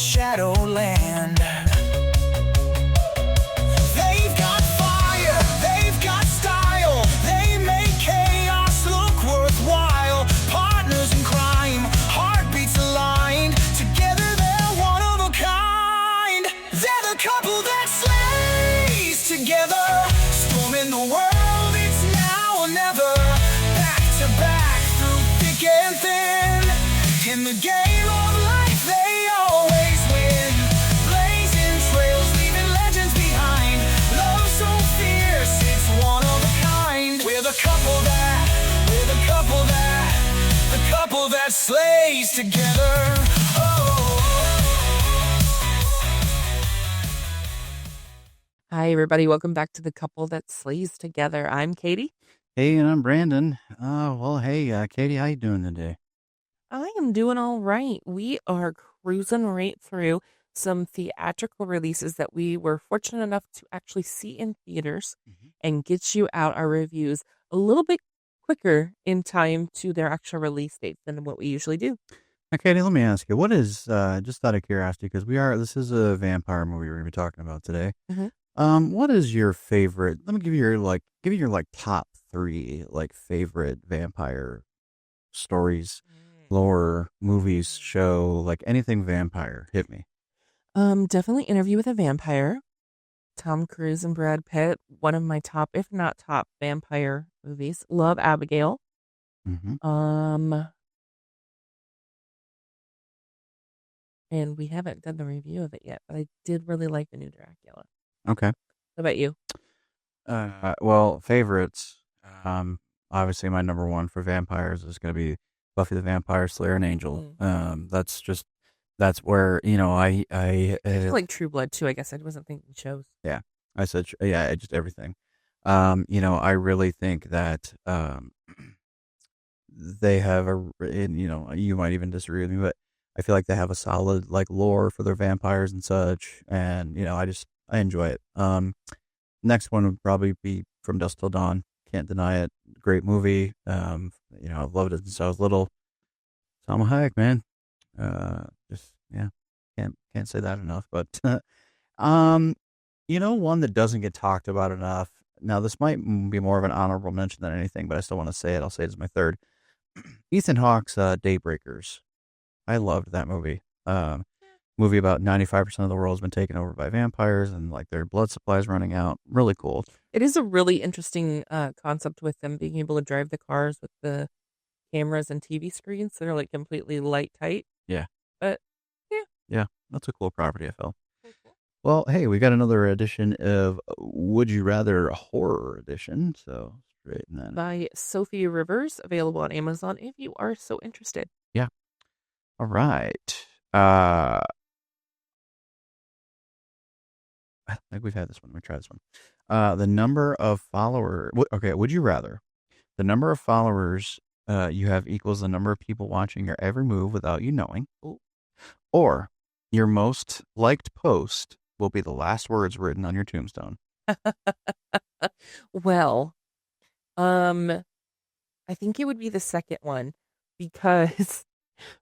Shadowland. They've got fire, they've got style, they make chaos look worthwhile. Partners in crime, heartbeats aligned, together they're one of a kind. They're the couple that slays together, storming the world, it's now or never. Back to back, through thick and thin, in the game of life they always win. Blazing trails, leaving legends behind. Love so fierce, it's one of a kind. We're the couple that slays together. Oh. Hi, everybody. Welcome back to The Couple That Slays Together. I'm Katie. Hey, and I'm Brandon. Hey, Katie, how you doing today? I am doing all right. We are cruising right through some theatrical releases that we were fortunate enough to actually see in theaters and get you out our reviews a little bit quicker in time to their actual release dates than what we usually do. Now, Katie, let me ask you, what is, just out of curiosity, because this is a vampire movie we're going to be talking about today. What is your favorite, let me give you your top 3, favorite vampire stories, lore, movies, show, anything vampire. Hit me. Definitely Interview with a Vampire. Tom Cruise and Brad Pitt, one of my top, if not top, vampire movies. Love Abigail. And we haven't done the review of it yet, but I did really like the new Dracula. Okay. What about you? Well, favorites. Obviously my number one for vampires is going to be Buffy the Vampire Slayer and Angel. That's where, I like True Blood too. I guess I wasn't thinking shows. Yeah, I said, just everything. I really think that, they have you might even disagree with me, but I feel like they have a solid, lore for their vampires and such. And, I enjoy it. Next one would probably be From Dusk Till Dawn. Can't deny it. Great movie. I've loved it since I was little. Salma Hayek, man. Can't say that enough. But, one that doesn't get talked about enough. Now, this might be more of an honorable mention than anything, but I still want to say it. I'll say it as my third. Ethan Hawke's Daybreakers. I loved that movie. Movie about 95% of the world has been taken over by vampires and their blood supply is running out. Really cool. It is a really interesting concept with them being able to drive the cars with the cameras and TV screens that are completely light tight. Yeah. But yeah, that's a cool property, I felt. Well, hey, we got another edition of Would You Rather Horror Edition. So straighten that by Sophie Rivers, available on Amazon if you are so interested. Yeah. All right. I think we've had this one. Let me try this one. The number of followers. Okay, would you rather the number of followers you have equals the number of people watching your every move without you knowing, or your most liked post will be the last words written on your tombstone? Well, I think it would be the second one, because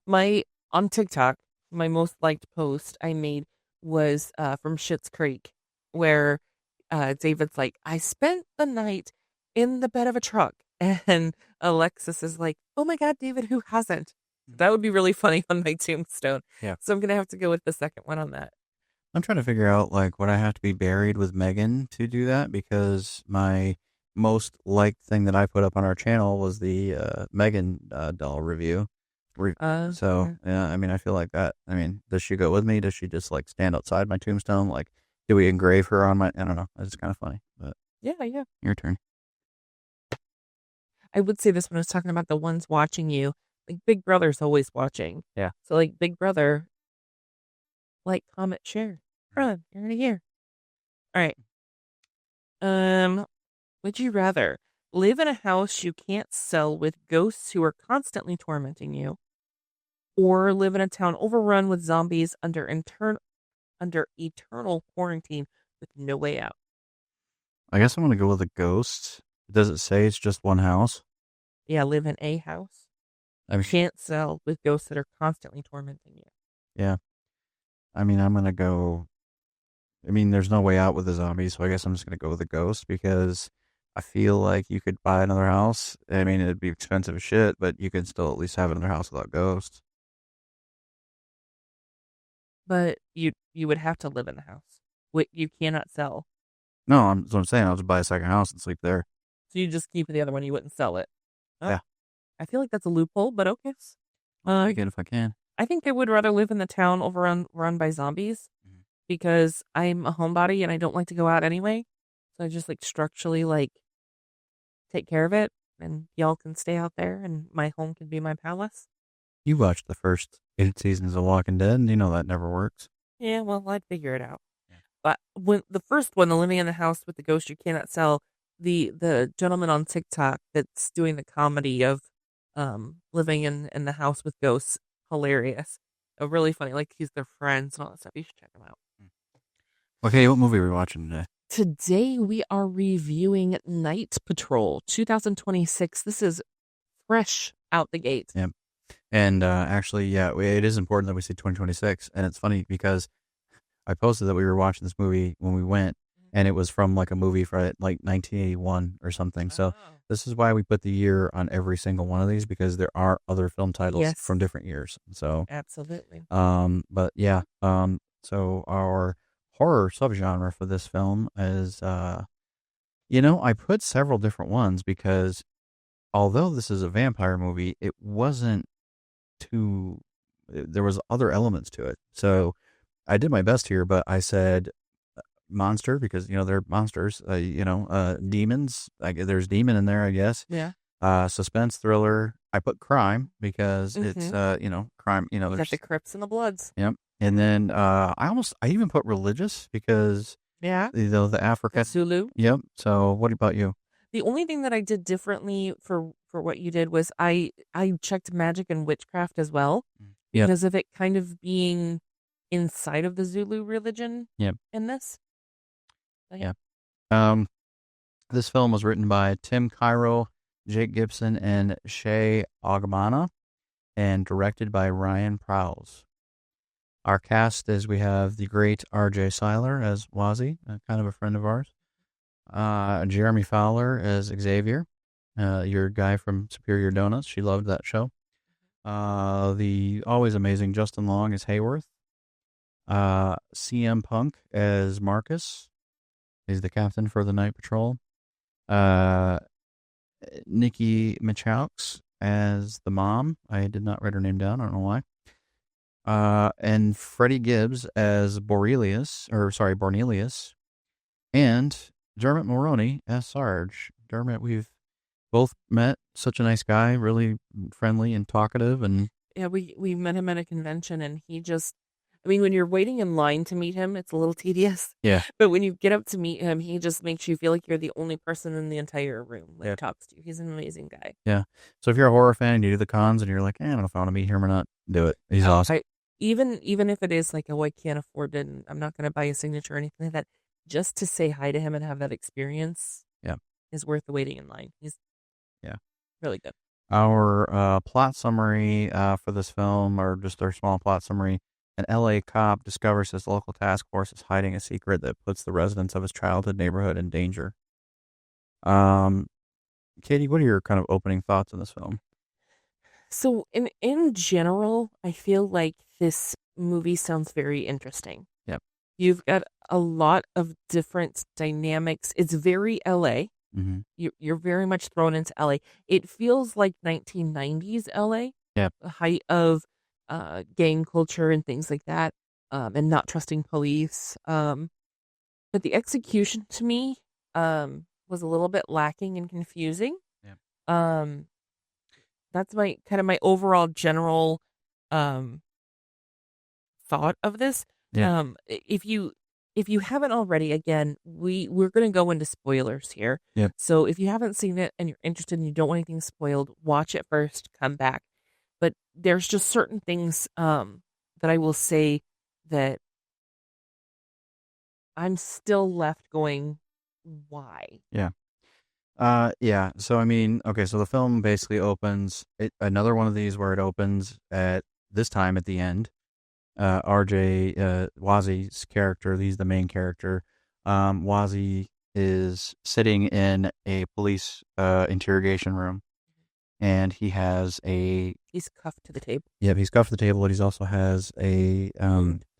on TikTok, my most liked post I made was from Schitt's Creek, where David's like, I spent the night in the bed of a truck. And Alexis is like, oh my God, David, who hasn't? That would be really funny on my tombstone. Yeah. So I'm going to have to go with the second one on that. I'm trying to figure out, would I have to be buried with Megan to do that? Because my most liked thing that I put up on our channel was the Megan doll review. So, yeah, I feel like that. Does she go with me? Does she just, stand outside my tombstone? Do we engrave her on my... I don't know. It's kind of funny. But yeah. Your turn. I would say this one was talking about the ones watching you. Big Brother's always watching. Yeah. So, Big Brother, comment, share. Run. You're in here. All right. Would you rather live in a house you can't sell with ghosts who are constantly tormenting you, or live in a town overrun with zombies under eternal quarantine with no way out? I guess I'm going to go with a ghost. Does it say it's just one house? Yeah, live in a house. Can't sell with ghosts that are constantly tormenting you. Yeah. I mean, I'm gonna go. I mean, there's no way out with the zombies, so I guess I'm just gonna go with the ghost because I feel like you could buy another house. I mean, it'd be expensive as shit, but you could still at least have another house without ghosts. But you would have to live in the house. You cannot sell. No, that's what I'm saying. I'll just buy a second house and sleep there. So you just keep the other one. You wouldn't sell it. Oh, Yeah. I feel like that's a loophole, but okay. I'll take it if I can. I think I would rather live in the town run by zombies because I'm a homebody and I don't like to go out anyway. So I just like structurally like take care of it, and y'all can stay out there, and my home can be my palace. You watched the first 8 seasons of Walking Dead, and you know that never works. Yeah, well, I'd figure it out. Yeah. But when the first one, the living in the house with the ghost you cannot sell, the gentleman on TikTok that's doing the comedy of living in the house with ghosts, hilarious. Really funny. Like he's their friends and all that stuff. You should check him out. Okay, what movie are we watching today? Today we are reviewing Night Patrol 2026. This is fresh out the gate. Yeah. And actually, yeah, it is important that we say 2026. And it's funny because I posted that we were watching this movie when we went, and it was from like a movie for like 1981 or something. So this is why we put the year on every single one of these, because there are other film titles from different years. So absolutely. But yeah. So our horror subgenre for this film is, I put several different ones because although this is a vampire movie, it wasn't there was other elements to it. So I did my best here, but I said monster because, they're monsters, demons. There's demon in there, I guess. Yeah. Suspense, thriller. I put crime because it's, crime, Got the Crips and the Bloods. Yep. And then I even put religious because the Africa, the Zulu. Yep. So what about you? The only thing that I did differently for what you did was I checked magic and witchcraft as well, because of it kind of being inside of the Zulu religion. In this. So, yeah. This film was written by Tim Cairo, Jake Gibson, and Shay Ogmana, and directed by Ryan Prowse. Our cast is we have the great R.J. Seiler as Wazzy, kind of a friend of ours. Jeremy Fowler as Xavier, your guy from Superior Donuts. She loved that show. The always amazing Justin Long as Hayworth. CM Punk as Marcus. He's the captain for the Night Patrol. Nikki Machaux as the mom. I did not write her name down. I don't know why. And Freddie Gibbs as Bornelius, and Dermot Mulroney as Sarge. Dermot, we've both met. Such a nice guy, really friendly and talkative. And yeah, we met him at a convention, and he just, when you're waiting in line to meet him, it's a little tedious. Yeah. But when you get up to meet him, he just makes you feel like you're the only person in the entire room that talks to you. He's an amazing guy. Yeah. So if you're a horror fan and you do the cons and you're like, I don't know if I want to meet him or not, do it. He's awesome. Even if it is like, I can't afford it and I'm not going to buy a signature or anything like that, just to say hi to him and have that experience is worth the waiting in line. He's really good. Our plot summary for this film, or just our small plot summary: an LA cop discovers his local task force is hiding a secret that puts the residents of his childhood neighborhood in danger. Katie, what are your kind of opening thoughts on this film? So in general, I feel like this movie sounds very interesting. Yep. You've got a lot of different dynamics. It's very LA. Mm-hmm. You're very much thrown into LA. It feels like 1990s LA. Yep. The height of gang culture and things like that, and not trusting police. But the execution to me was a little bit lacking and confusing. Yeah. That's my overall general thought of this. Yeah. If you haven't already, again, we're going to go into spoilers here. Yep. So if you haven't seen it and you're interested and you don't want anything spoiled, watch it first, come back. But there's just certain things that I will say that I'm still left going, why? Yeah. Yeah. So, okay, so the film basically opens, another one of these where it opens at this time at the end, RJ Wazi's character. He's the main character. Wazi is sitting in a police interrogation room, and he has he's cuffed to the table. Yeah, he's cuffed to the table, but he also has a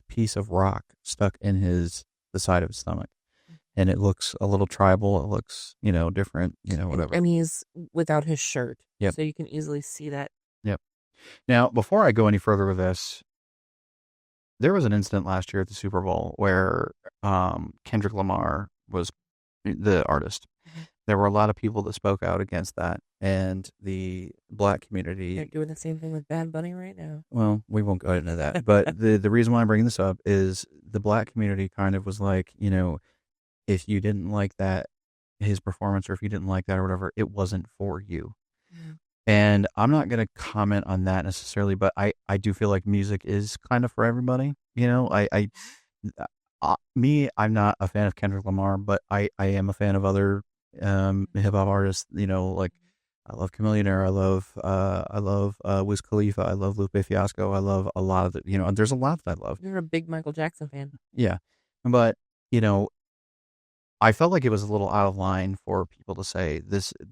piece of rock stuck in the side of his stomach, and it looks a little tribal. It looks, different, whatever. And he's without his shirt. Yep. So you can easily see that. Yep. Now, before I go any further with this, there was an incident last year at the Super Bowl where Kendrick Lamar was the artist. There were a lot of people that spoke out against that, and the black community. They're doing the same thing with Bad Bunny right now. Well, we won't go into that, but the reason why I'm bringing this up is the black community kind of was like, if you didn't like that, his performance, or if you didn't like that or whatever, it wasn't for you. Yeah. And I'm not going to comment on that necessarily, but I do feel like music is kind of for everybody. I'm not a fan of Kendrick Lamar, but I am a fan of other hip hop artists. Like I love Chameleonaire, I love Wiz Khalifa, I love Lupe Fiasco, I love a lot of the, there's a lot that I love. You're a big Michael Jackson fan. Yeah, but I felt like it was a little out of line for people to say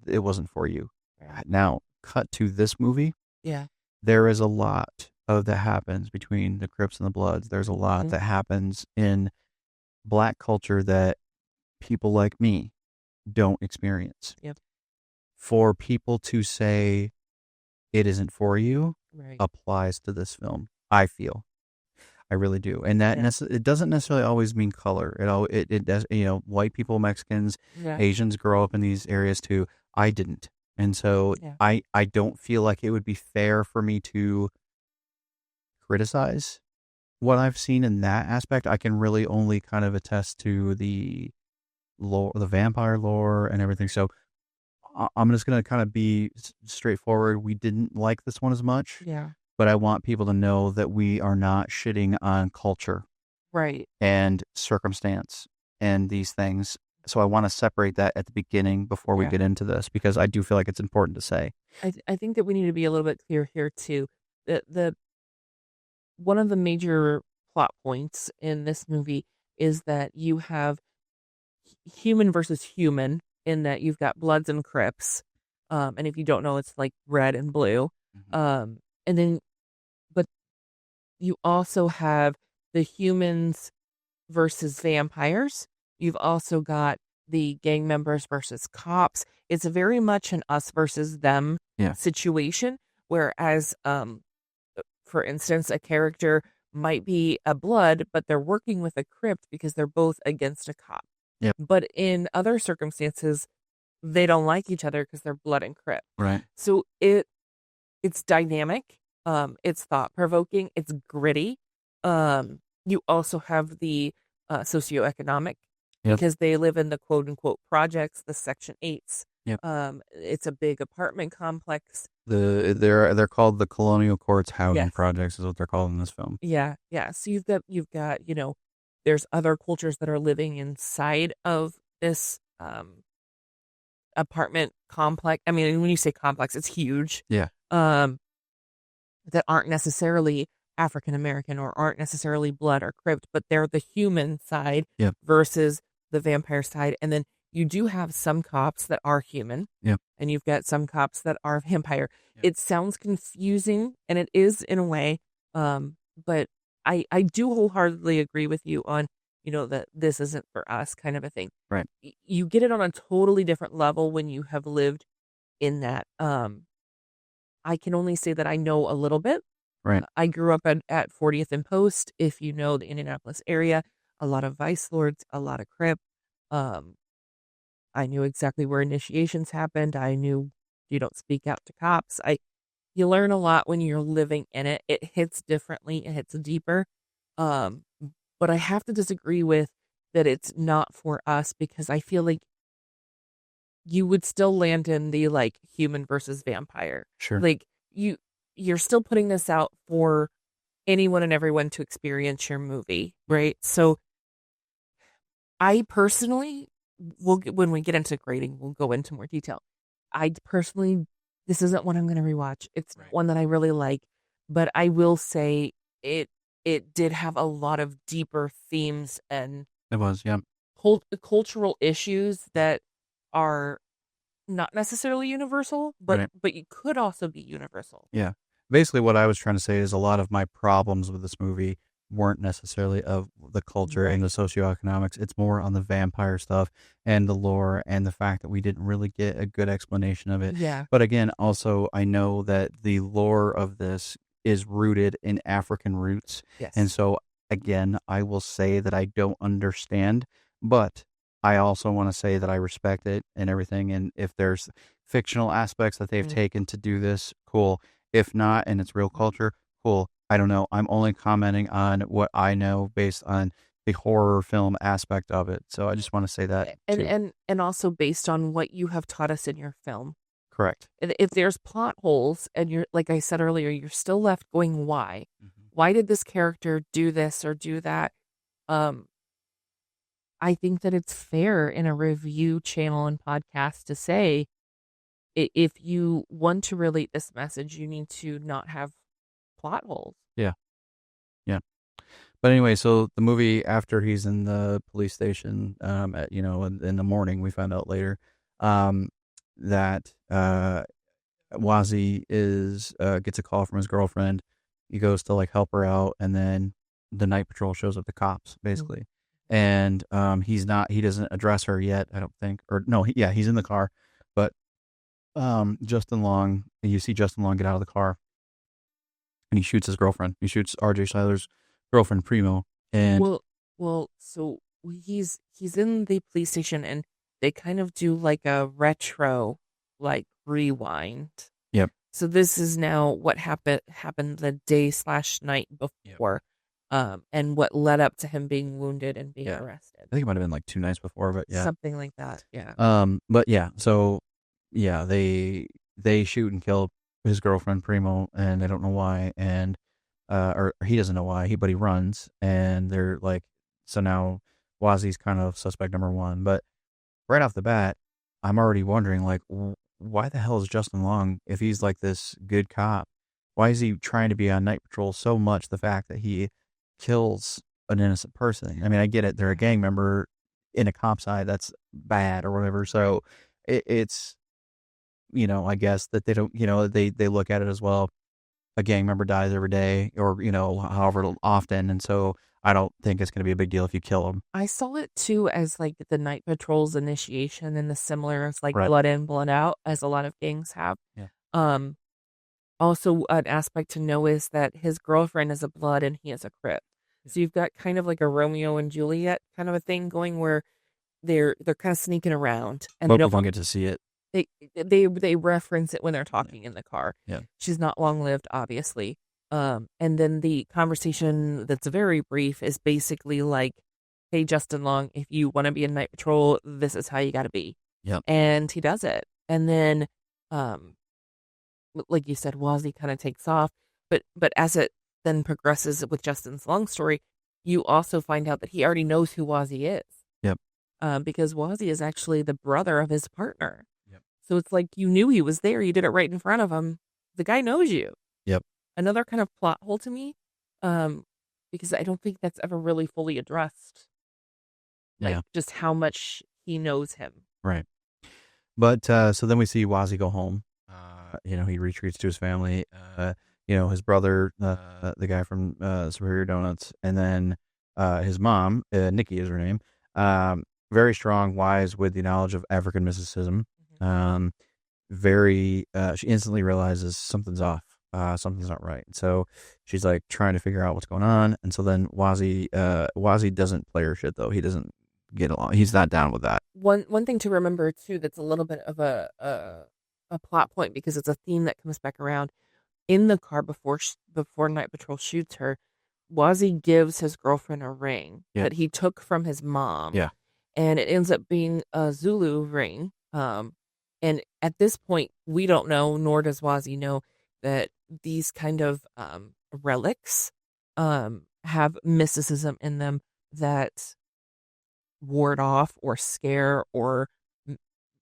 it wasn't for you. Right. Now, cut to this movie. Yeah. There is a lot that happens between the Crips and the Bloods. There's a lot that happens in black culture that people like me don't experience. Yep. For people to say it isn't for you Right. applies to this film, I feel. I really do. And that it doesn't necessarily always mean color. It does, white people, Mexicans, Asians grow up in these areas too. I didn't. And so I don't feel like it would be fair for me to criticize what I've seen in that aspect. I can really only kind of attest to the lore, the vampire lore and everything. So I'm just going to kind of be straightforward. We didn't like this one as much. Yeah. But I want people to know that we are not shitting on culture. Right. And circumstance and these things. So I want to separate that at the beginning before we get into this, because I do feel like it's important to say. I think that we need to be a little bit clear here too. The one of the major plot points in this movie is that you have human versus human, in that you've got Bloods and Crips. And if you don't know, it's like red and blue. And then, but you also have the humans versus vampires. You've also got the gang members versus cops. It's very much an us versus them situation. Whereas, for instance, a character might be a Blood, but they're working with a Crip because they're both against a cop. Yep. But in other circumstances, they don't like each other because they're Blood and Crip. Right. So it's dynamic. It's thought provoking. It's gritty. You also have the socioeconomic, because they live in the quote unquote projects, the Section 8s. Yep. It's a big apartment complex. They're called the Colonial Courts Housing Projects, is what they're called in this film. Yeah. So you've got there's other cultures that are living inside of this apartment complex. I mean, when you say complex, it's huge. Yeah. That aren't necessarily African American or aren't necessarily Blood or Crip, but they're the human side versus the vampire side. And then you do have some cops that are human, and you've got some cops that are vampire. It sounds confusing, and it is in a way, but I do wholeheartedly agree with you on, that this isn't for us kind of a thing. Right. You get it on a totally different level when you have lived in that. I can only say that I know a little bit. Right. I grew up at 40th and Post. If you know the Indianapolis area, a lot of Vice Lords, a lot of Crip. I knew exactly where initiations happened. I knew you don't speak out to cops. You learn a lot when you're living in it. It hits differently. It hits deeper. But I have to disagree with that it's not for us, because I feel like you would still land in the like human versus vampire. Sure. Like you're still putting this out for anyone and everyone to experience your movie, right? So I personally when we get into grading, we'll go into more detail. I personally, this isn't one I'm going to rewatch. It's one that I really like, but I will say it it did have a lot of deeper themes and It was, yeah. cultural issues that are not necessarily universal, Right. but you could also be universal. Yeah. Basically, what I was trying to say is a lot of my problems with this movie weren't necessarily of the culture and the socioeconomics. It's more on the vampire stuff and the lore and the fact that we didn't really get a good explanation of it. Yeah. But again, also, I know that the lore of this is rooted in African roots. Yes. And so, again, I will say that I don't understand, but I also want to say that I respect it and everything. And if there's fictional aspects that they've taken to do this, cool. If not, and it's real culture, cool. I don't know. I'm only commenting on what I know based on the horror film aspect of it. So I just want to say that too. And also based on what you have taught us in your film. Correct. And if there's plot holes and you're, like I said earlier, you're still left going, why? Why did this character do this or do that? I think that it's fair in a review channel and podcast to say, if you want to relate this message, you need to not have plot holes. Yeah. Yeah. But anyway, so the movie, after he's in the police station, in the morning, we found out later, that Wazzy gets a call from his girlfriend. He goes to like help her out, and then the night patrol shows up, the cops basically, and he doesn't address her yet, I don't think, or no, he's in the car, but you see Justin Long get out of the car, and he shoots his girlfriend. He shoots R.J. Seiler's girlfriend, Primo, and so he's in the police station, and they kind of do like a retro, like rewind. Yep. So this is now what happened the day/night before, and what led up to him being wounded and being arrested. I think it might have been like 2 nights before, but yeah, something like that. Yeah. But yeah, so yeah, they shoot and kill his girlfriend Primo, and they don't know why, and or he doesn't know why, but he runs, and they're like, so now Wazzy's kind of suspect number one. But right off the bat, I'm already wondering, like, why the hell is Justin Long, if he's like this good cop, why is he trying to be on night patrol so much? The fact that he kills an innocent person. I mean, I get it. They're a gang member in a cop's eye. That's bad or whatever. So it's, I guess that they don't, they look at it as, well, a gang member dies every day or, however often. And so I don't think it's going to be a big deal if you kill him. I saw it too as like the night patrol's initiation, and the similar as like Right. blood in, blood out, as a lot of gangs have. Yeah. Also an aspect to know is that his girlfriend is a blood and he is a Crip. So you've got kind of like a Romeo and Juliet kind of a thing going, where they're kind of sneaking around, and Both of them get to see it. They reference it when they're talking in the car. Yeah. She's not long lived, obviously. And then the conversation that's very brief is basically like, hey, Justin Long, if you want to be in night patrol, this is how you got to be. Yep. And he does it. And then, like you said, Wazzy kind of takes off. But as it then progresses with Justin's Long story, you also find out that he already knows who Wazzy is. Yep. Because Wazzy is actually the brother of his partner. Yep. So it's like, you knew he was there. You did it right in front of him. The guy knows you. Yep. Another kind of plot hole to me, because I don't think that's ever really fully addressed. Like, just how much he knows him. Right. But so then we see Wazzy go home. He retreats to his family. His brother, the guy from Superior Donuts, and then his mom, Nikki is her name. Very strong, wise, with the knowledge of African mysticism. She instantly realizes something's off. Something's not right. So she's like trying to figure out what's going on. And so then Wazzy doesn't play her shit, though. He doesn't get along. He's not down with that. One thing to remember too, that's a little bit of a plot point, because it's a theme that comes back around. In the car before Night Patrol shoots her, Wazzy gives his girlfriend a ring that he took from his mom. Yeah. And it ends up being a Zulu ring. And at this point, we don't know, nor does Wazzy know, that these kind of relics have mysticism in them that ward off or scare, or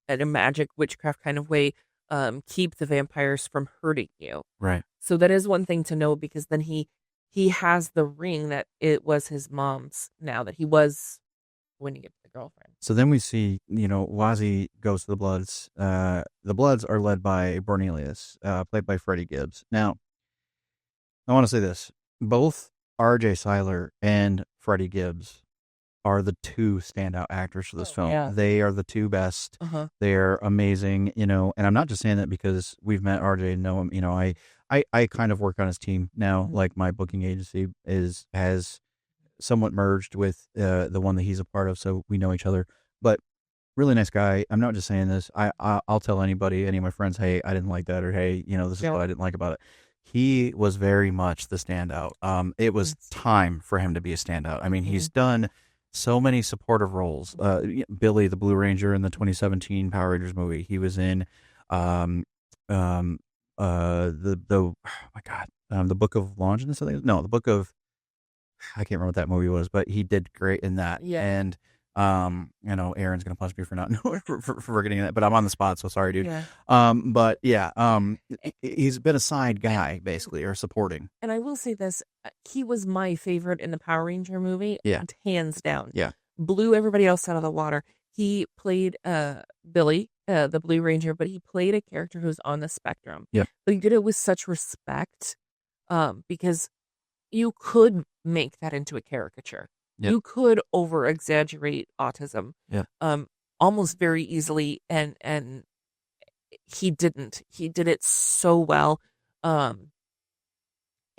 in a magic witchcraft kind of way, keep the vampires from hurting you. Right. So that is one thing to know, because then he he has the ring that it was his mom's now that he was when he gets the girlfriend. So then we see, Wazzy goes to the Bloods. The Bloods are led by Cornelius, played by Freddie Gibbs. Now, I want to say this. Both R.J. Seiler and Freddie Gibbs are the two standout actors for this film. Yeah. They are the two best. They're amazing, and I'm not just saying that because we've met RJ and know him. I kind of work on his team now. Like my booking agency has somewhat merged with the one that he's a part of, so we know each other. But really nice guy. I'm not just saying this. I'll tell anybody, any of my friends, hey, I didn't like that, or hey, this is what I didn't like about it. He was very much the standout. It was time for him to be a standout. I mean, he's done so many supportive roles. Billy the Blue Ranger in the 2017 Power Rangers movie. He was in the oh my God, the Book of Longinus, I think. No, the Book of, I can't remember what that movie was, but he did great in that. Yeah. And Aaron's gonna punch me for not for forgetting that, but I'm on the spot, so sorry, dude. Yeah. But yeah, he's been a side guy basically, or supporting. And I will say this, he was my favorite in the Power Ranger movie. Yeah. Hands down. Yeah. Blew everybody else out of the water. He played Billy, the Blue Ranger, but he played a character who's on the spectrum. Yeah. But he did it with such respect, because you could make that into a caricature. Yep. You could over exaggerate autism. Yeah. Almost very easily, and he didn't. He did it so well.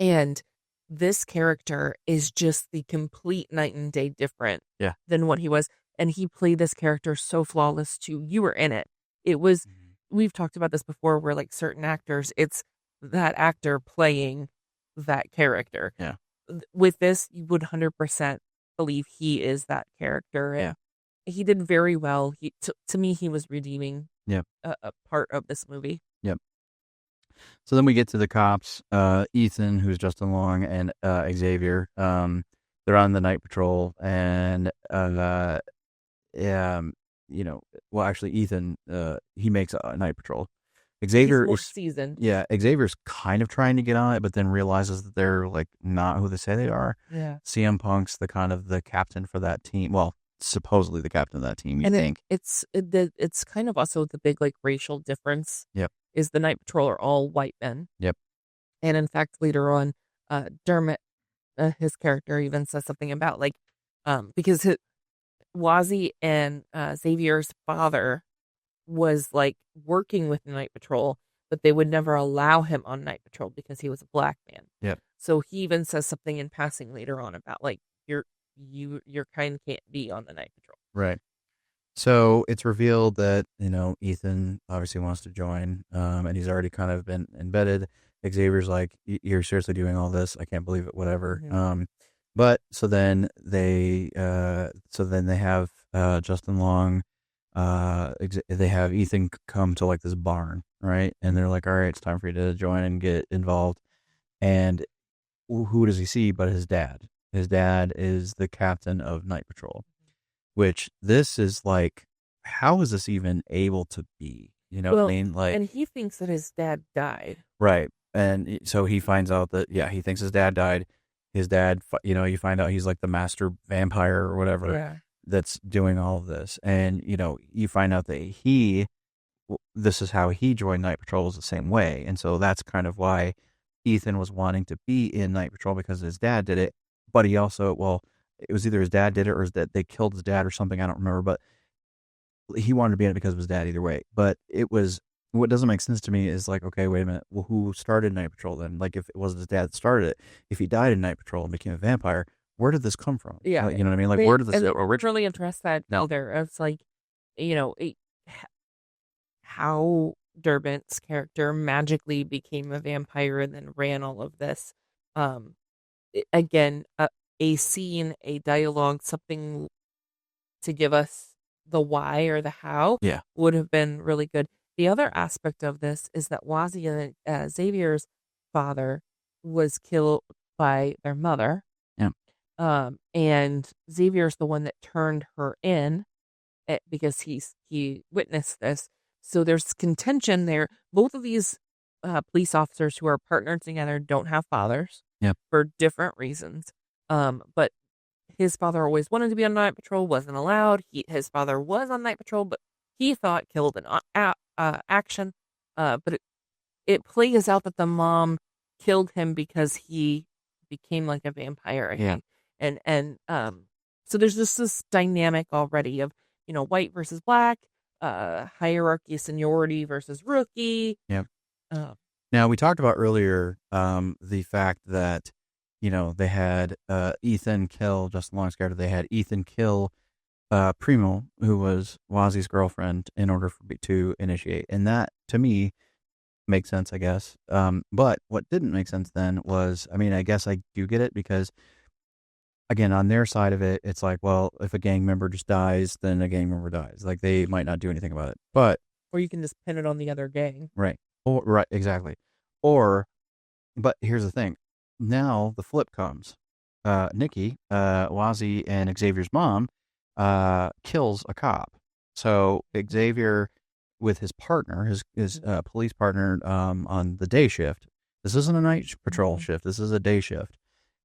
And this character is just the complete night and day different than what he was. And he played this character so flawless too. You were in it. It was, we've talked about this before, where like certain actors, it's that actor playing that character. Yeah. With this, you would 100% believe he is that character. And he did very well. To me, he was redeeming a part of this movie. Yep. So then we get to the cops, Ethan, who's Justin Long, and Xavier. They're on the night patrol, and well, actually, Ethan, he makes a night patrol. Xavier is seasoned. Yeah, Xavier's kind of trying to get on it, but then realizes that they're like not who they say they are. Yeah. CM Punk's the captain for that team. Well, supposedly the captain of that team. You and think it's kind of also the big like racial difference. Yep. Is the night patrol are all white men. Yep. And in fact, later on, Dermot, his character, even says something about like, because Wazzy and Xavier's father was like working with the night patrol, but they would never allow him on night patrol because he was a black man. Yep. So he even says something in passing later on about like your kind can't be on the night patrol. Right. So it's revealed that Ethan obviously wants to join, and he's already kind of been embedded. Xavier's like, "You're seriously doing all this? I can't believe it." Whatever. Mm-hmm. But so then they have Justin Long. They have Ethan come to like this barn, right? And they're like, all right, it's time for you to join and get involved. And who does he see but his dad? His dad is the captain of Night Patrol, which this is like, how is this even able to be? You know what I mean? Like, and he thinks that his dad died. Right. And so he finds out that, he thinks his dad died. His dad, you find out he's like the master vampire or whatever. That's doing all of this. And, you find out that this is how he joined Night Patrol, is the same way. And so that's kind of why Ethan was wanting to be in Night Patrol, because his dad did it. But he also, it was either his dad did it or that they killed his dad or something. I don't remember, but he wanted to be in it because of his dad either way. But what doesn't make sense to me is like, okay, wait a minute. Well, who started Night Patrol then? Like, if it wasn't his dad that started it, if he died in Night Patrol and became a vampire, where did this come from? Yeah. You know what I mean? Like, where did this originally address that either? It's like, how Dermot's character magically became a vampire and then ran all of this. Again, a scene, a dialogue, something to give us the why or the how would have been really good. The other aspect of this is that Wazzy and Xavier's father was killed by their mother. Yeah. And Xavier's the one that turned her in because he witnessed this. So there's contention there. Both of these police officers who are partnered together don't have fathers. Yep. for different reasons. But his father always wanted to be on night patrol, wasn't allowed. His father was on night patrol, but he thought killed an action. But it plays out that the mom killed him because he became like a vampire, I Yeah. think. And so there's just this dynamic already of, white versus black, hierarchy, seniority versus rookie. Yep. Uh, Now, we talked about earlier the fact that, they had Ethan kill, Justin Long's character, they had Ethan kill Primo, who was Wazi's girlfriend, in order to initiate. And that, to me, makes sense, I guess. But what didn't make sense then was, I guess I do get it because, again, on their side of it, it's like, well, if a gang member just dies, then a gang member dies. Like, they might not do anything about it. But or you can just pin it on the other gang. right. Right, exactly. But here's the thing. Now the flip comes. Nikki, Wazi and Xavier's mom, kills a cop. So Xavier, with his partner, his police partner, on the day shift. This isn't a night patrol shift. This is a day shift.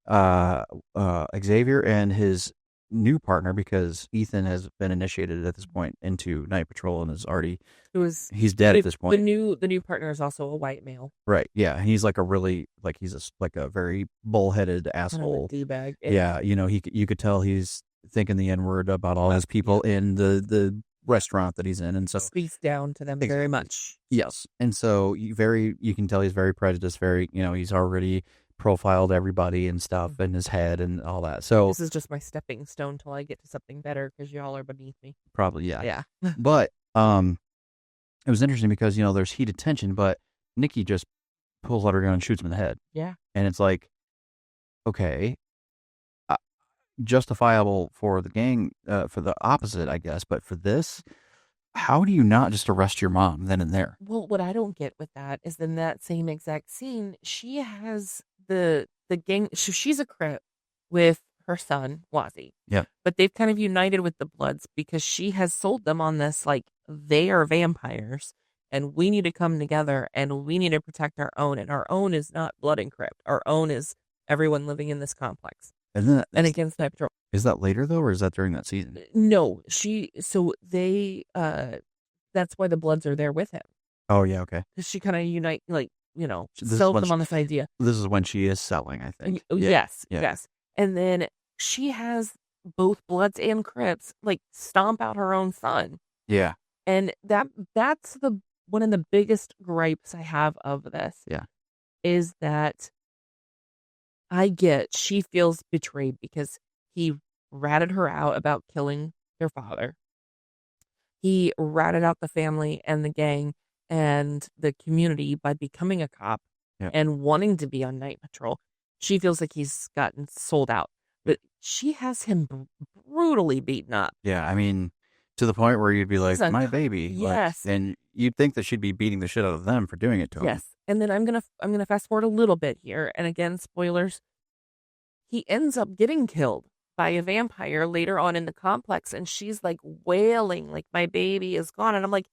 Xavier and his new partner, because Ethan has been initiated at this point into night patrol and he's dead at this point. The new partner is also a white male, right? Yeah, he's like a very bullheaded asshole, d-bag. Yeah, you could tell he's thinking the N-word about all his people in the restaurant that he's in, and so speaks down to them very much. Yes, and so you can tell he's very prejudiced. He's already profiled everybody and stuff in his head and all that. So this is just my stepping stone till I get to something better because y'all are beneath me. Probably, yeah. Yeah. But it was interesting because there's heated tension, but Nikki just pulls out her gun and shoots him in the head. Yeah. And it's like, okay, justifiable for the gang, for the opposite, I guess, but for this, how do you not just arrest your mom then and there? Well, what I don't get with that is in that same exact scene, she has the gang. So she's a Crip with her son, Wazi. Yeah. But they've kind of united with the Bloods because she has sold them on this, like, they are vampires and we need to come together and we need to protect our own. And our own is not Blood and Crypt. Our own is everyone living in this complex. And against Night Patrol. Is that later though, or is that during that season? No, that's why the Bloods are there with him. Oh yeah, okay. Because she kind of sells them on this idea. This is when she is selling, I think. Yes. And then she has both Bloods and Crips like stomp out her own son. Yeah. And that's one of the biggest gripes I have of this. Yeah. Is that she feels betrayed because he ratted her out about killing their father. He ratted out the family and the gang and the community by becoming a cop and wanting to be on night patrol. She feels like he's gotten sold out, but she has him brutally beaten up. Yeah, to the point where you'd be like, my baby. Yes. And you'd think that she'd be beating the shit out of them for doing it to him. Yes. And then I'm gonna fast forward a little bit here, and again, spoilers. He ends up getting killed by a vampire later on in the complex, and she's like wailing, like, my baby is gone. And I'm like,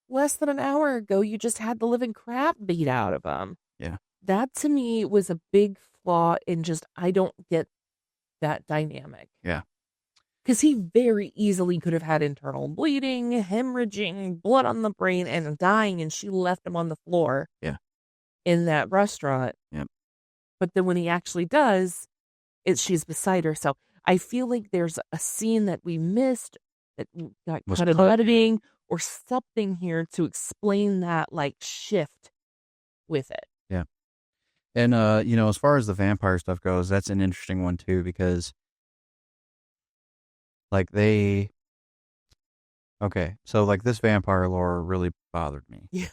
less than an hour ago, you just had the living crap beat out of him. Yeah. That to me was a big flaw in I don't get that dynamic. Yeah. Because he very easily could have had internal bleeding, hemorrhaging, blood on the brain, and dying, and she left him on the floor. Yeah. In that restaurant. Yep. But then when he actually does, she's beside her. So I feel like there's a scene that we missed that got cut in editing or something here to explain that like shift with it. Yeah. And as far as the vampire stuff goes, that's an interesting one too, because so this vampire lore really bothered me. Yeah.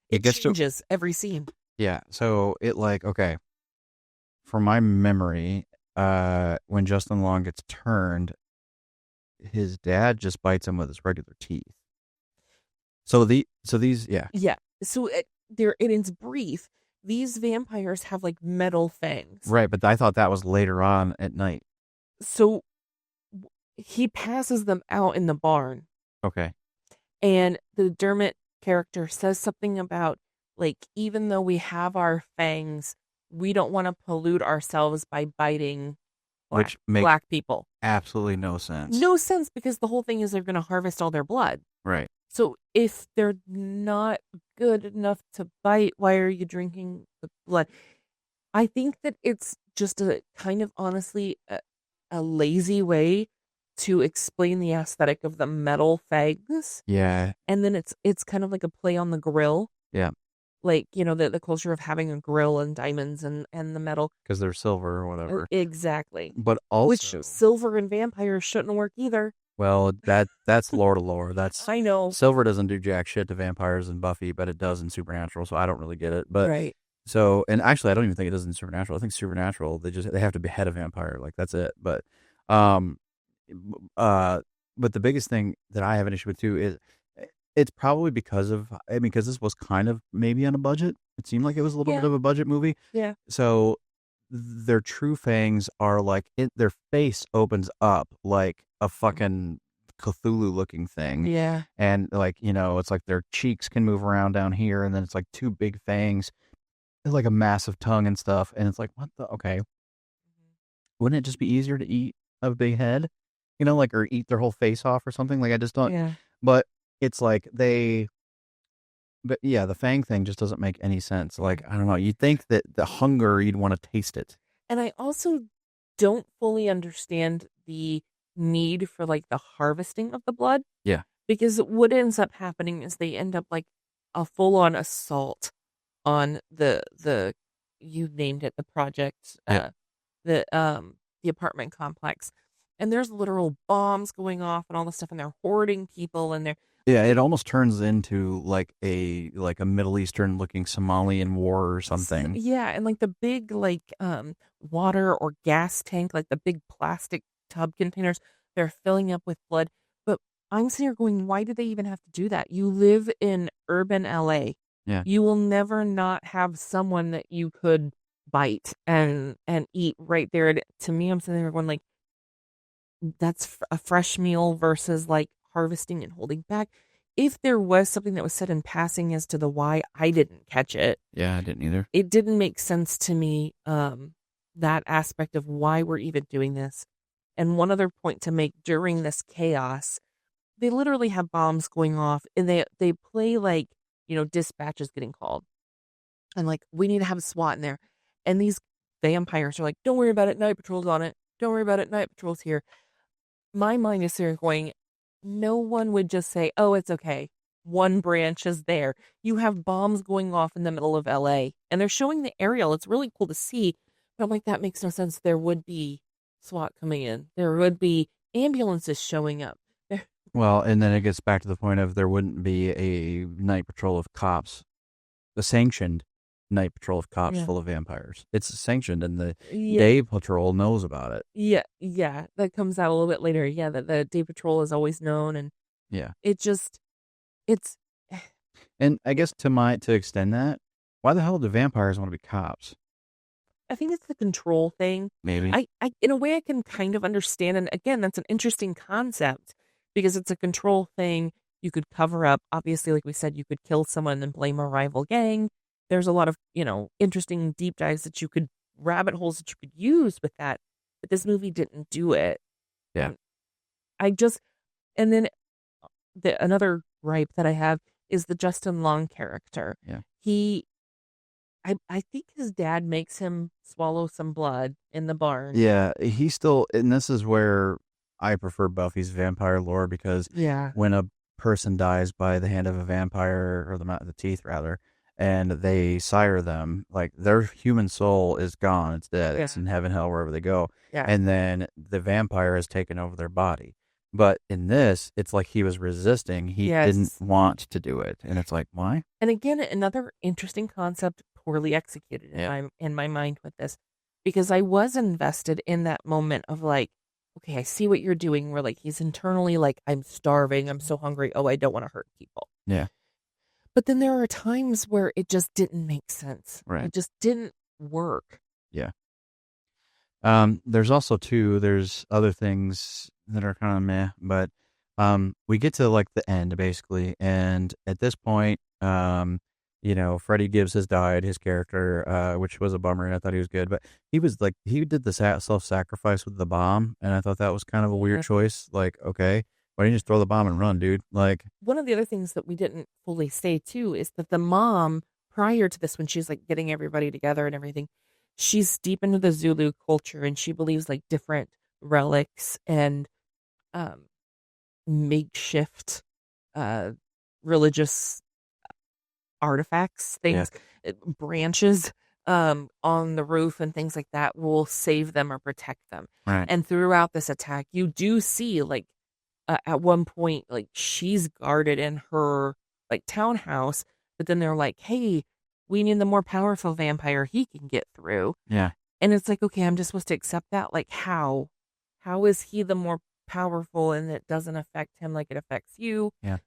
It changes every scene. Yeah. So from my memory, when Justin Long gets turned, his dad just bites him with his regular teeth. So these, yeah. Yeah. So it's brief. These vampires have like metal fangs. Right, but I thought that was later on at night. So he passes them out in the barn. Okay. And the Dermot character says something about, like, even though we have our fangs, we don't want to pollute ourselves by biting Which makes black people. absolutely no sense. No sense, because the whole thing is they're going to harvest all their blood. Right. So if they're not good enough to bite, why are you drinking the blood? I think that it's just a kind of honestly a lazy way to explain the aesthetic of the metal fags. Yeah. And then it's kind of like a play on the grill. Yeah. Like, the culture of having a grill and diamonds and the metal. Because they're silver or whatever. Exactly. But also, Which silver and vampires shouldn't work either. well, that's lore to lore. That's I know. silver doesn't do jack shit to vampires and Buffy, but it does in Supernatural. So I don't really get it. But Right. so, and actually, I don't even think it does in Supernatural. I think Supernatural they have to behead a vampire. Like that's it. But but the biggest thing that I have an issue with too is it's probably because because this was kind of maybe on a budget. It seemed like it was a little bit of a budget movie. Yeah. So their true fangs are like their face opens up like a fucking Cthulhu looking thing. Yeah. And like, it's like their cheeks can move around down here, and then it's like two big fangs, like a massive tongue and stuff. And it's like, what the okay. Wouldn't it just be easier to eat a big head? Or eat their whole face off or something? Like I just don't. Yeah. But it's like but yeah, the fang thing just doesn't make any sense. Like, I don't know. You'd think that the hunger, you'd want to taste it. And I also don't fully understand the need for like the harvesting of the blood. Yeah. Because what ends up happening is they end up like a full on assault on the you named it, the project, the apartment complex. And there's literal bombs going off and all this stuff, and they're hoarding people, and they're Yeah, it almost turns into like a Middle Eastern looking Somalian war or something. Yeah, and like the big water or gas tank, like the big plastic tub containers, they're filling up with blood. But I'm sitting here going, why do they even have to do that? You live in urban LA. Yeah. You will never not have someone that you could bite and eat right there. And to me, I'm sitting there going like, that's a fresh meal versus like harvesting and holding back. If there was something that was said in passing as to the why, I didn't catch it. Yeah, I didn't either. It didn't make sense to me, that aspect of why we're even doing this. And one other point to make during this chaos, they literally have bombs going off, and they play like, dispatches getting called. And like, we need to have SWAT in there. And these vampires are like, don't worry about it, Night Patrol's on it. Don't worry about it, Night Patrol's here. My mind is there going, no one would just say, oh, it's okay. One branch is there. You have bombs going off in the middle of LA, and they're showing the aerial. It's really cool to see. But I'm like, that makes no sense. There would be SWAT coming in. There would be ambulances showing up. Well, and then it gets back to the point of there wouldn't be a night patrol of cops, the sanctioned night patrol of cops full of vampires. It's sanctioned, and the day patrol knows about it. Yeah, that comes out a little bit later. Yeah, that the day patrol is always known, and it's. And I guess to extend that, why the hell do vampires want to be cops? I think it's the control thing. Maybe. I in a way I can kind of understand, and again, that's an interesting concept because it's a control thing. You could cover up, obviously, like we said, you could kill someone and blame a rival gang. There's a lot of, interesting deep dives rabbit holes that you could use with that. But this movie didn't do it. Yeah. And then another gripe that I have is the Justin Long character. Yeah. I think his dad makes him swallow some blood in the barn. Yeah, and this is where I prefer Buffy's vampire lore, because when a person dies by the hand of a vampire, or the teeth rather, and they sire them, like their human soul is gone. It's dead. It's in heaven, hell, wherever they go. Yeah. And then the vampire has taken over their body. But in this, it's like he was resisting. He didn't want to do it. And it's like, why? And again, another interesting concept, poorly executed in my mind with this, because I was invested in that moment of like, okay, I see what you're doing. Where like he's internally like, I'm starving. I'm so hungry. Oh, I don't want to hurt people. Yeah. But then there are times where it just didn't make sense. Right. It just didn't work. Yeah. There's also there's other things that are kind of meh, but we get to like the end basically, and at this point, You know, Freddie Gibbs has died, his character, which was a bummer, and I thought he was good. But he was like, he did the self-sacrifice with the bomb, and I thought that was kind of a weird choice. Like, okay, why didn't you just throw the bomb and run, dude? Like, one of the other things that we didn't fully say too is that the mom, prior to this, when she's like getting everybody together and everything, she's deep into the Zulu culture, and she believes like different relics and um makeshift religious artifacts, things, branches on the roof and things like that will save them or protect them. right. And throughout this attack, you do see like at one point, like she's guarded in her like townhouse, but then they're like, "Hey, we need the more powerful vampire. He can get through." Yeah. And it's like, okay, I'm just supposed to accept that. Like, how is he the more powerful, and it doesn't affect him like it affects you? Yeah.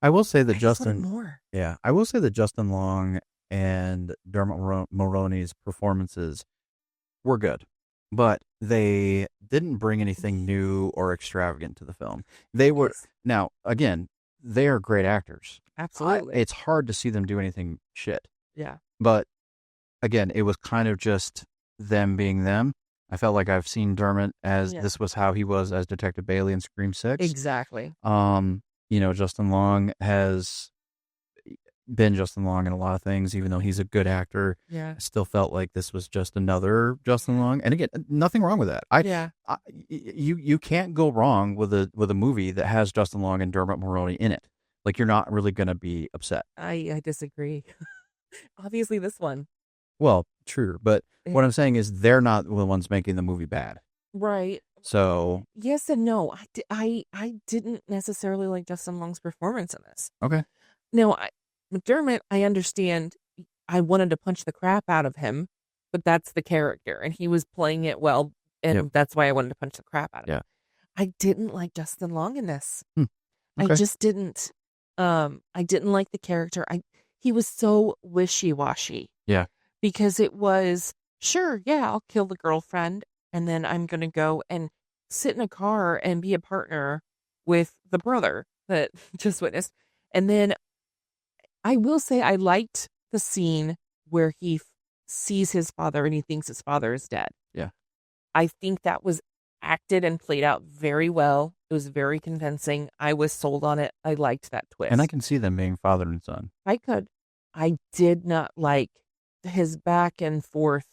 I will say that I just wanted Justin, more. yeah, I will say that Justin Long and Dermot Mulroney's performances were good, but they didn't bring anything new or extravagant to the film. They were, Yes, now, again, they are great actors. absolutely. It's hard to see them do anything shit. Yeah. But again, it was kind of just them being them. I felt like I've seen Dermot as Yeah. this was how he was as Detective Bailey in Scream 6. Exactly. You know, Justin Long has been Justin Long in a lot of things, even though he's a good actor. Yeah. I still felt like this was just another Justin Long. And again, nothing wrong with that. Yeah. You can't go wrong with a movie that has Justin Long and Dermot Mulroney in it. Like, you're not really going to be upset. I disagree. Obviously, this one. Well, true, but Yeah. what I'm saying is they're not the ones making the movie bad. Right. So, Yes and no. I didn't necessarily like Justin Long's performance in this. okay. No, McDermott, I understand. I wanted to punch the crap out of him, but that's the character, and he was playing it well, and Yep. that's why I wanted to punch the crap out of him. Yeah. I didn't like Justin Long in this. Okay. I just didn't. I didn't like the character. He was so wishy-washy. Yeah. Because it was, sure, yeah, I'll kill the girlfriend, and then I'm going to go and sit in a car and be a partner with the brother that just witnessed. And then I will say I liked the scene where he sees his father and he thinks his father is dead. Yeah. I think that was acted and played out very well. It was very convincing. I was sold on it. I liked that twist. And I can see them being father and son. I could. I did not like his back and forth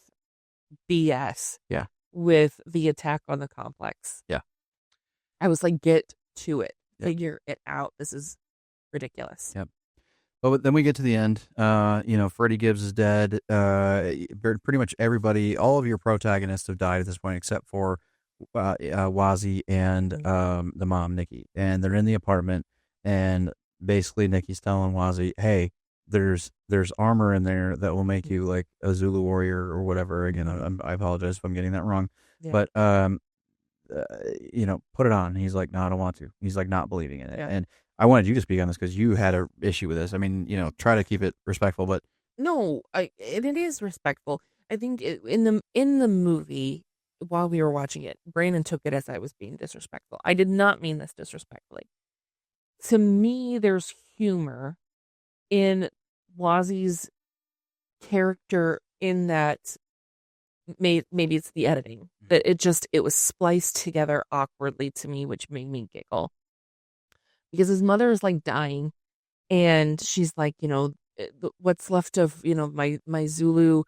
BS. Yeah. With the attack on the complex. Yeah. I was like, get to it. Yep. Figure it out. This is ridiculous. Yep. But then we get to the end. You know, Freddie Gibbs is dead. Pretty much everybody, all of your protagonists have died at this point, except for Wazzy and the mom, Nikki. And they're in the apartment, and basically Nikki's telling Wazzy, "Hey, there's armor in there that will make you like a Zulu warrior or whatever." Again, I apologize if I'm getting that wrong, Yeah. but you know, put it on. And he's like, "No, I don't want to." He's like not believing in it, Yeah. and I wanted you to speak on this because you had an issue with this. I mean, you know, try to keep it respectful, but No, it is respectful. I think in the movie, while we were watching it, Brandon took it as I was being disrespectful. I did not mean this disrespectfully. To me, there's humor in Wazzy's character in that maybe it's the editing that it was spliced together awkwardly to me, which made me giggle because his mother is like dying, and she's like, you know, what's left of, you know, my Zulu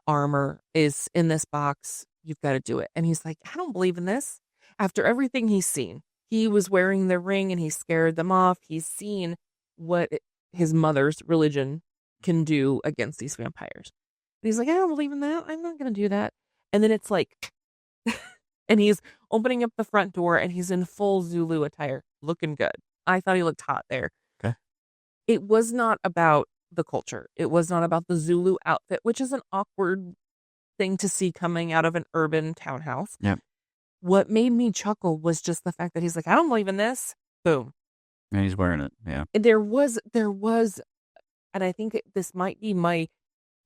armor is in this box. You've got to do it. And he's like, I don't believe in this. After everything he's seen, he was wearing the ring and he scared them off. He's seen what his mother's religion can do against these vampires. And he's like, I don't believe in that. I'm not going to do that. And then it's like, and he's opening up the front door and he's in full Zulu attire, looking good. I thought he looked hot there. Okay. It was not about the culture. It was not about the Zulu outfit, which is an awkward thing to see coming out of an urban townhouse. Yep. What made me chuckle was just the fact that he's like, I don't believe in this. Boom. and he's wearing it. Yeah. And there was, and I think this might be my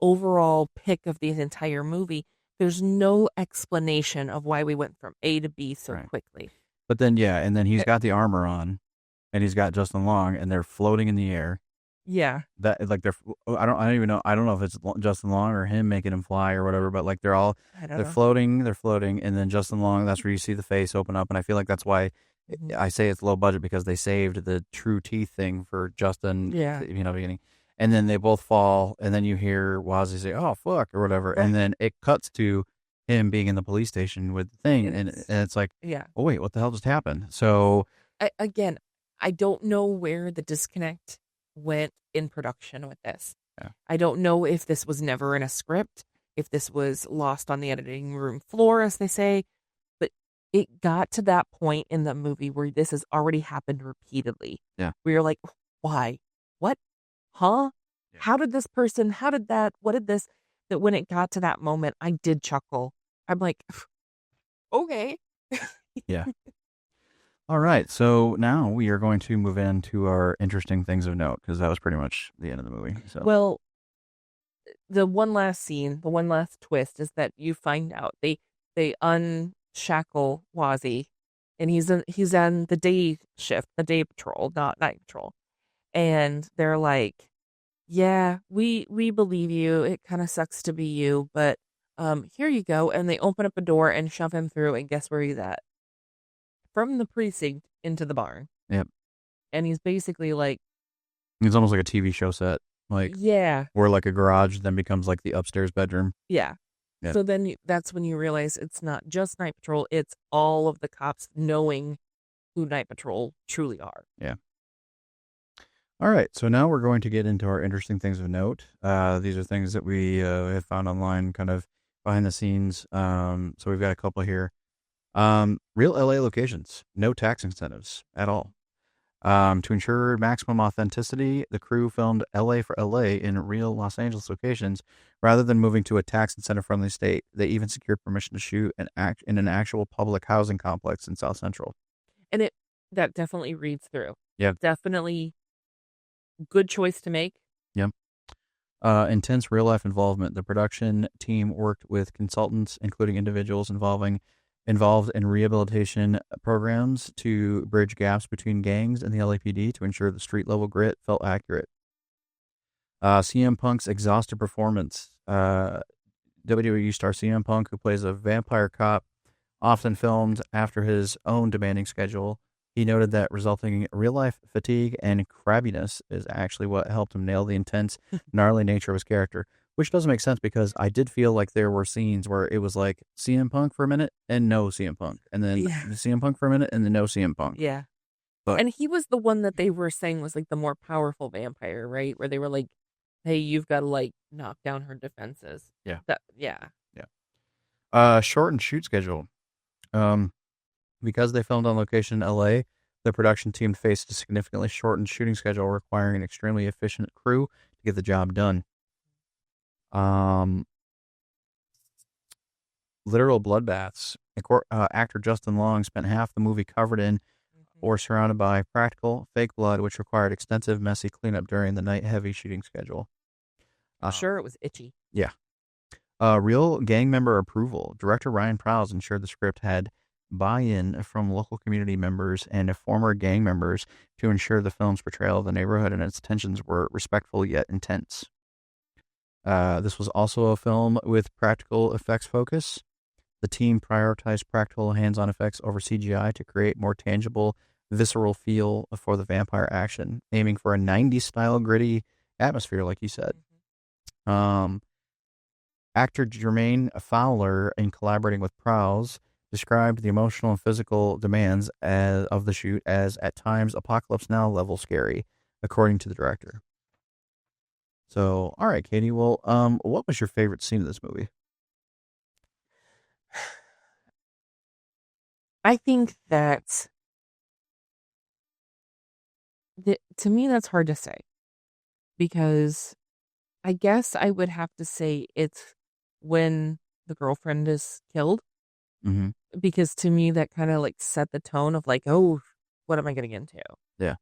overall pick of the entire movie. There's no explanation of why we went from A to B so Right. quickly. But then, yeah, and then he's got the armor on, and he's got Justin Long, and they're floating in the air. Yeah. That like I don't even know. I don't know if it's Justin Long or him making him fly or whatever. But like I don't they're know. floating, and then Justin Long. That's where you see the face open up, and I feel like that's why Mhm. I say it's low budget because they saved the true teeth thing for Justin. Yeah. Beginning, and then they both fall, and then you hear Wazzy say, "Oh fuck" or whatever, Right. and then it cuts to him being in the police station with the thing, and it's like, Yeah. oh wait, what the hell just happened? So Again, I don't know where the disconnect went in production with this. yeah, I don't know if this was never in a script, if this was lost on the editing room floor, as they say, but it got to that point in the movie where this has already happened repeatedly. yeah, Where you're like, why? What? Huh? yeah. How did this person? How did that? What did this? That when it got to that moment, I did chuckle. I'm like, okay. Yeah. All right, so now we are going to move into our interesting things of note because that was pretty much the end of the movie. So Well, the one last scene, the one last twist is that you find out they unshackle Wazzy, and he's on the day shift, the day patrol, not night patrol, and they're like, "Yeah, we believe you. It kind of sucks to be you, but here you go." And they open up a door and shove him through, and guess where he's at? From the precinct into the barn, yep, and he's basically like, it's almost like a TV show set, like "Yeah, where like a garage then becomes like the upstairs bedroom. yeah." Yep. So then that's when you realize it's not just Night Patrol, it's all of the cops knowing who Night Patrol truly are. Yeah. All right, so now we're going to get into our interesting things of note. These are things that we have found online, kind of behind the scenes. So we've got a couple here. Real LA locations, no tax incentives at all. To ensure maximum authenticity, the crew filmed LA for LA in real Los Angeles locations rather than moving to a tax incentive-friendly state. They even secured permission to shoot in an actual public housing complex in South Central. And that definitely reads through. Yeah. Definitely good choice to make. Yep. Intense real-life involvement. The production team worked with consultants, including individuals involved in rehabilitation programs to bridge gaps between gangs and the LAPD to ensure the street-level grit felt accurate. CM Punk's exhausted performance. WWE star CM Punk, who plays a vampire cop, often filmed after his own demanding schedule. He noted that resulting real-life fatigue and crabbiness is actually what helped him nail the intense, gnarly nature of his character, which doesn't make sense because I did feel like there were scenes where it was like CM Punk for a minute and no CM Punk, and then CM Punk for a minute and then no CM Punk. Yeah. But And he was the one that they were saying was like the more powerful vampire, right? Where they were like, hey, you've got to like knock down her defenses. Yeah. Yeah. Short and shoot schedule. Because they filmed on location in LA, the production team faced a significantly shortened shooting schedule requiring an extremely efficient crew to get the job done. Literal bloodbaths. Actor Justin Long spent half the movie covered in or surrounded by practical fake blood, which required extensive, messy cleanup during the night-heavy shooting schedule. I'm sure it was itchy. Yeah. Real gang member approval. Director Ryan Prowse ensured the script had buy-in from local community members and former gang members to ensure the film's portrayal of the neighborhood and its tensions were respectful yet intense. This was also a film with practical effects focus. The team prioritized practical hands-on effects over CGI to create more tangible, visceral feel for the vampire action, aiming for a 90s-style gritty atmosphere, like you said. Actor Jermaine Fowler, in collaborating with Prowse, described the emotional and physical demands of the shoot as, at times, Apocalypse Now level scary, according to the director. So, all right, Katie. Well, what was your favorite scene of this movie? I think that to me, that's hard to say because I guess I would have to say it's when the girlfriend is killed. Mm-hmm. Because to me, that kind of like set the tone of like, oh, what am I getting into? Yeah.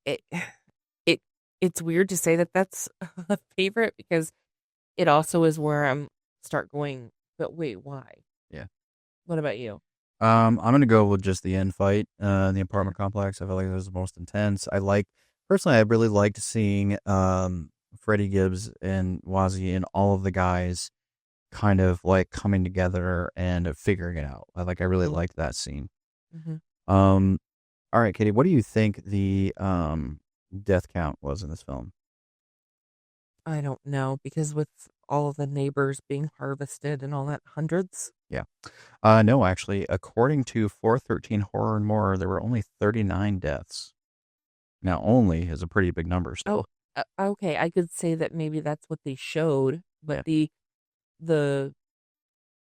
It it's weird to say that that's a favorite because it also is where I'm start going, but wait, why? Yeah. What about you? I'm gonna go with just the end fight in the apartment complex. I feel like it was the most intense. Personally, I really liked seeing Freddie Gibbs and Wazzy and all of the guys kind of like coming together and figuring it out. I really liked that scene. Mm-hmm. All right, Katie, what do you think the death count was in this film? I don't know, because with all of the neighbors being harvested and all that, hundreds. Yeah. No, actually, according to 413 Horror and More, there were only 39 deaths. Now, only is a pretty big number Oh, still. okay. I could say that maybe that's what they showed, but Yeah. the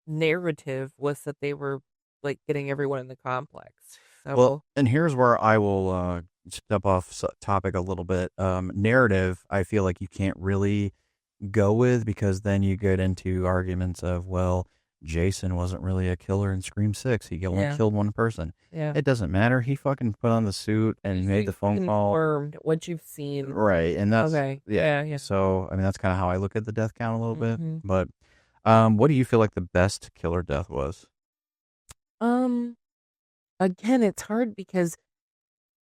narrative was that they were like getting everyone in the complex. Well, So and here's where I will step off topic a little bit. Narrative, I feel like you can't really go with because then you get into arguments of, well, Jason wasn't really a killer in Scream 6. He only yeah, killed one person. yeah. It doesn't matter. He fucking put on the suit and made the You've phone call. confirmed what you've seen. Right. And that's, Okay. yeah. Yeah, yeah. So, I mean, that's kind of how I look at the death count a little bit. Hmm. But what do you feel like the best killer death was? Um, Again, it's hard because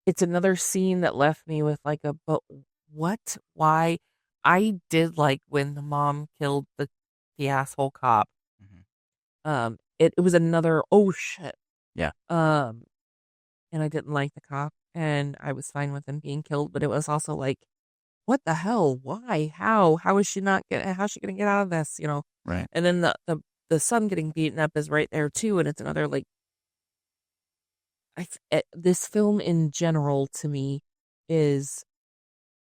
it's another scene that left me with like a, but what? Why? I did like when the mom killed the asshole cop. It was another, oh shit. Yeah. And I didn't like the cop, and I was fine with him being killed, but it was also like, what the hell? Why? How is she not get? How's she gonna get out of this? Right. And then the son getting beaten up is right there too, and it's another like, this film in general to me is,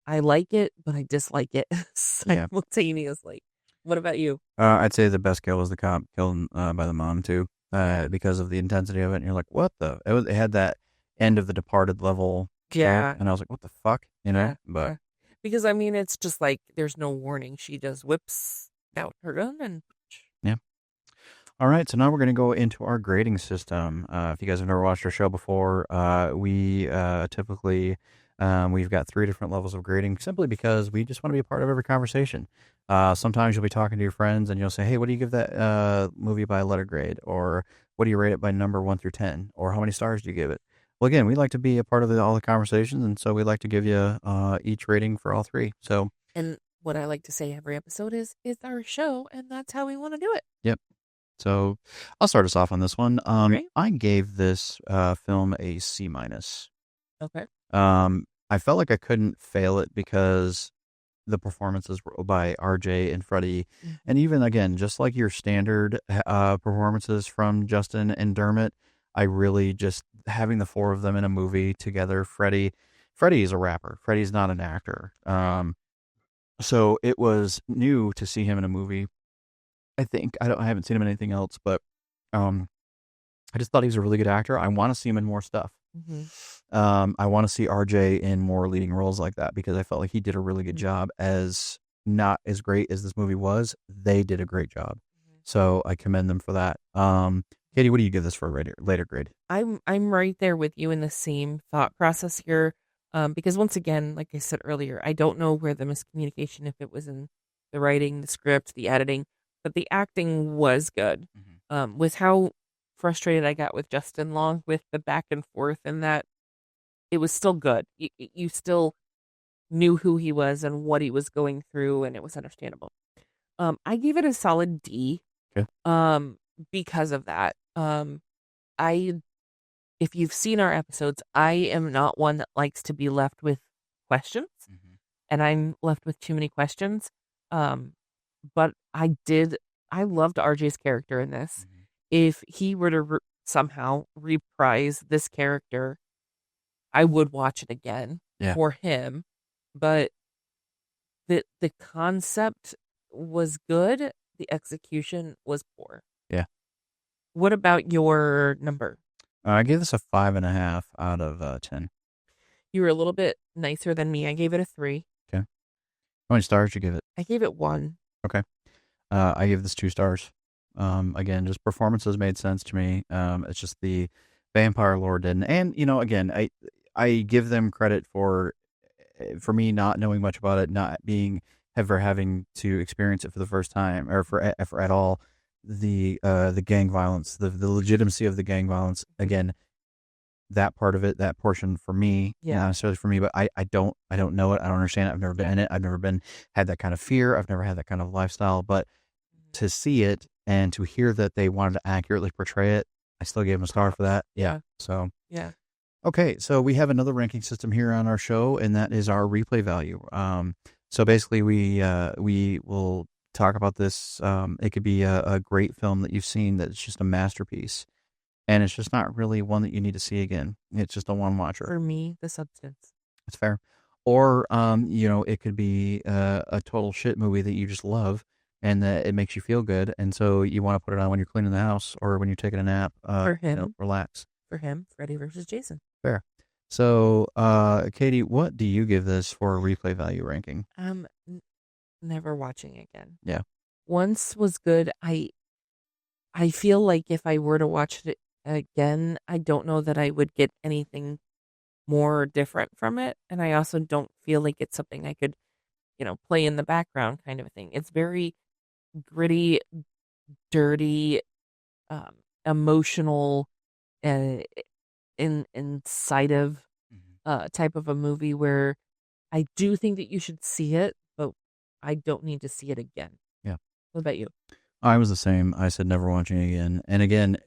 I like it, but I dislike it Yeah. simultaneously. What about you? I'd say the best kill was the cop killed by the mom too, because of the intensity of it. And you're like, what the? It had that end of The Departed level kill, Yeah. and I was like, what the fuck, Yeah. But Because I mean, it's just like there's no warning. She just whips out her gun and. yeah. All right, so now we're going to go into our grading system. If you guys have never watched our show before, we typically we've got 3 different levels of grading, simply because we just want to be a part of every conversation. Sometimes you'll be talking to your friends and you'll say, "Hey, what do you give that movie by letter grade?" Or "What do you rate it by number 1 through 10?" Or "How many stars do you give it?" Well, again, we like to be a part of all the conversations, and so we like to give you each rating for all 3. So, And what I like to say every episode is, it's our show, and that's how we want to do it. yep. So I'll start us off on this one. Great. I gave this film a C minus. Okay. I felt like I couldn't fail it because the performances were by RJ and Freddie, and even again, just like your standard performances from Justin and Dermot, I really just having the 4 of them in a movie together. Freddie is a rapper. Freddie's not an actor. So it was new to see him in a movie. I haven't seen him in anything else, but I just thought he was a really good actor. I want to see him in more stuff. I want to see RJ in more leading roles like that because I felt like he did a really good job. As not as great as this movie was, they did a great job. So I commend them for that. Katie, what do you give this for a later grade? I'm right there with you in the same thought process here. Because once again, like I said earlier, I don't know where the miscommunication, if it was in the writing, the script, the editing, but the acting was good. With how frustrated I got with Justin Long with the back and forth, and that it was still good. You still knew who he was and what he was going through, and it was understandable. I gave it a solid D. Okay. Because of that. If you've seen our episodes, I am not one that likes to be left with questions, and I'm left with too many questions. But I loved RJ's character in this. If he were to somehow reprise this character, I would watch it again for him. But the concept was good. The execution was poor. Yeah. What about your number? I gave this a 5.5 out of 10. You were a little bit nicer than me. I gave it a 3. Okay. How many stars did you give it? I gave it 1. Okay. I gave this 2 stars. Again, just performances made sense to me. It's just the vampire lore didn't. And, again, I give them credit for me not knowing much about it, not being ever having to experience it for the first time or for at all. the gang violence, the legitimacy of the gang violence. Again, that part of it, that portion for me, not necessarily for me, but I don't know it. I don't understand it. I've never been in it. I've never had that kind of fear. I've never had that kind of lifestyle. But to see it and to hear that they wanted to accurately portray it, I still gave them a star for that. Yeah. So yeah. Okay, so we have another ranking system here on our show, and that is our replay value. So basically, we will talk about this. It could be a great film that you've seen that's just a masterpiece, and it's just not really one that you need to see again. It's just a one watcher. For me, The Substance. That's fair. Or it could be a total shit movie that you just love, and that it makes you feel good, and so you want to put it on when you're cleaning the house or when you're taking a nap. For him, relax. For him, Freddy versus Jason. Fair. So, Katie, what do you give this for a replay value ranking? Never watching again. Yeah. Once was good. I feel like if I were to watch it again, I don't know that I would get anything more different from it. And I also don't feel like it's something I could, play in the background kind of a thing. It's very gritty, dirty, emotional, inside of type of a movie where I do think that you should see it, but I don't need to see it again. Yeah. What about you? I was the same. I said never watching it again. And again,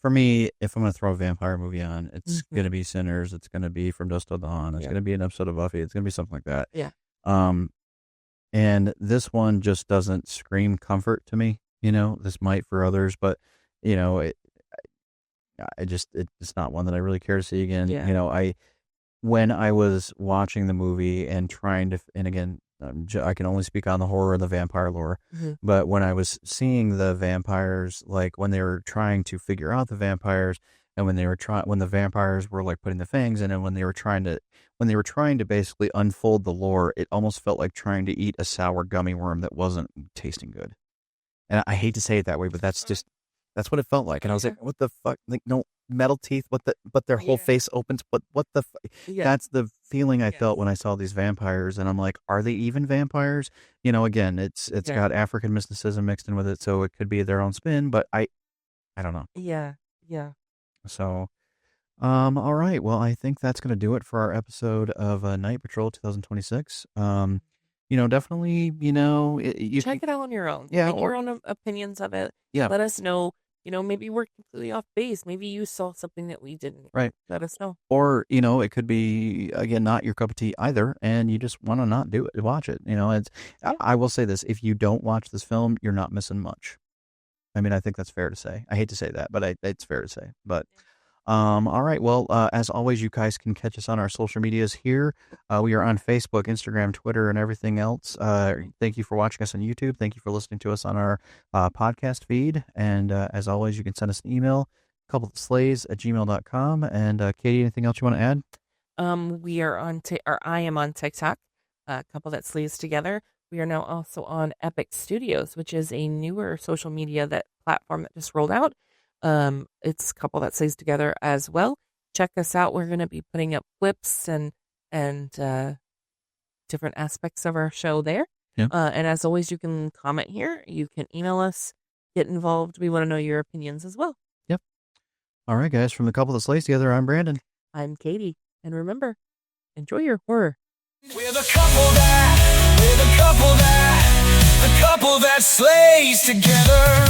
for me, if I'm going to throw a vampire movie on, it's going to be Sinners. It's going to be From Dusk Till Dawn. It's going to be an episode of Buffy. It's going to be something like that. Yeah. And this one just doesn't scream comfort to me. This might for others, but it's not one that I really care to see again. Yeah. When I was watching the movie and trying to, and again, I can only speak on the horror of the vampire lore, but when I was seeing the vampires, like when they were trying to figure out the vampires, and when the vampires were like putting the fangs in, and when they were trying to basically unfold the lore, it almost felt like trying to eat a sour gummy worm that wasn't tasting good. And I hate to say it that way, but that's what it felt like. And I was like, what the fuck? Like, no metal teeth, but their whole face opens. But what the fuck? Yeah. That's the feeling I felt when I saw these vampires. And I'm like, are they even vampires? Again, it's got African mysticism mixed in with it. So it could be their own spin, but I don't know. Yeah. Yeah. So, all right. Well, I think that's going to do it for our episode of Night Patrol 2026. Definitely, you check it out on your own. Yeah. Make your own opinions of it. Yeah. Let us know. Maybe we're completely off base. Maybe you saw something that we didn't. Right. Let us know. Or, it could be, again, not your cup of tea either, and you just want to not watch it. I will say this. If you don't watch this film, you're not missing much. I mean, I think that's fair to say. I hate to say that, but it's fair to say. But, all right. Well, as always, you guys can catch us on our social medias here. We are on Facebook, Instagram, Twitter, and everything else. Thank you for watching us on YouTube. Thank you for listening to us on our podcast feed. And as always, you can send us an email, couplethatslays@gmail.com. And Katie, anything else you want to add? We are on, I am on TikTok, Couple That Slays Together. We are now also on Epic Studios, which is a newer social media platform that just rolled out. It's Couple That Slays Together as well. Check us out. We're going to be putting up clips and different aspects of our show there. Yeah. And as always, you can comment here. You can email us, get involved. We want to know your opinions as well. Yep. All right, guys. From the Couple That Slays Together, I'm Brandon. I'm Katie. And remember, enjoy your horror. We're the couple that slays together.